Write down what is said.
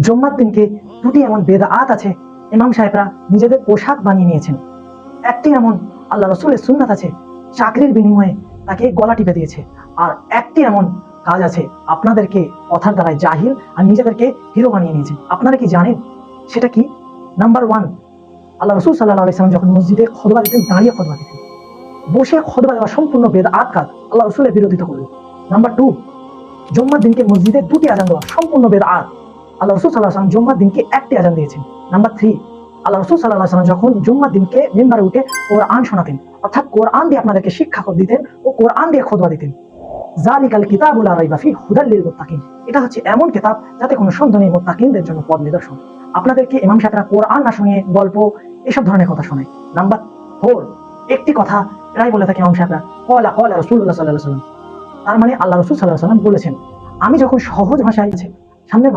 জুম্মার দিনকে দুটি এমন বেদআত আছে ইমাম সাহেবরা নিজেদের পোশাক বানিয়ে নিয়েছেন। একটি এমন আল্লাহ রসুলের সুন্নাত আছে, চাকরির বিনিময়ে তাকে গলা টিপে দিয়েছে। আর একটি এমন কাজ আছে, আপনাদেরকে কথার দ্বারাই জাহিল আর নিজেদেরকে হিরো বানিয়ে নিয়েছে। আপনারা কি জানেন সেটা কি? নাম্বার 1, আল্লাহ রসুল সাল্লাল্লাহু আলাইহি ওয়াসাল্লাম যখন মসজিদে খুতবা দিতেন, দাঁড়িয়ে খুতবা দিতেন। বসে খুতবা দেওয়া সম্পূর্ণ বেদআত কাজ, আল্লাহ রসুলের বিরোধিতা করলো। নাম্বার 2, জুম্মার দিনকে মসজিদে দুটি আজান দেওয়া সম্পূর্ণ বেদআত, আল্লাহ রসুল সাল্লাল্লাহু আলাইহি ওয়াসাল্লাম জুম্মার দিনকে একটি আজান দিয়েছেন। নাম্বার 3, আল্লাহ রসুল সাল্লাল্লাহু আলাইহি ওয়াসাল্লাম যখন জুম্মার দিনকে মিম্বারে উঠে কোরআন শোনাতেন, অর্থাৎ কোরআন দিয়ে আপনাদেরকে শিক্ষা দিতেন ও কোরআন দিয়ে খুতবা দিতেন। জালিকাল কিতাবুল লা রাইবা ফিহি হুদাল লিল মুত্তাকিন, এটা হচ্ছে এমন কিতাব যাতে কোনো সন্দেহ নেই, মুত্তাকিনদের জন্য পথ নিদর্শন। আপনাদেরকে ইমাম সাহেবরা কোরআন না শুনিয়ে গল্প এসব ধরনের কথা শোনায়। নাম্বার 4, একটি কথা প্রায় বলে থাকে ইমাম সাহেবরা, ক্বালা ক্বালা রাসূলুল্লাহ সাল্লাল্লাহু আলাইহি ওয়াসাল্লাম, তার মানে আল্লাহ রাসূল সাল্লাল্লাহু আলাইহি ওয়াসাল্লাম বলেছেন। আমি যখন সহজ ভাষায় সামনে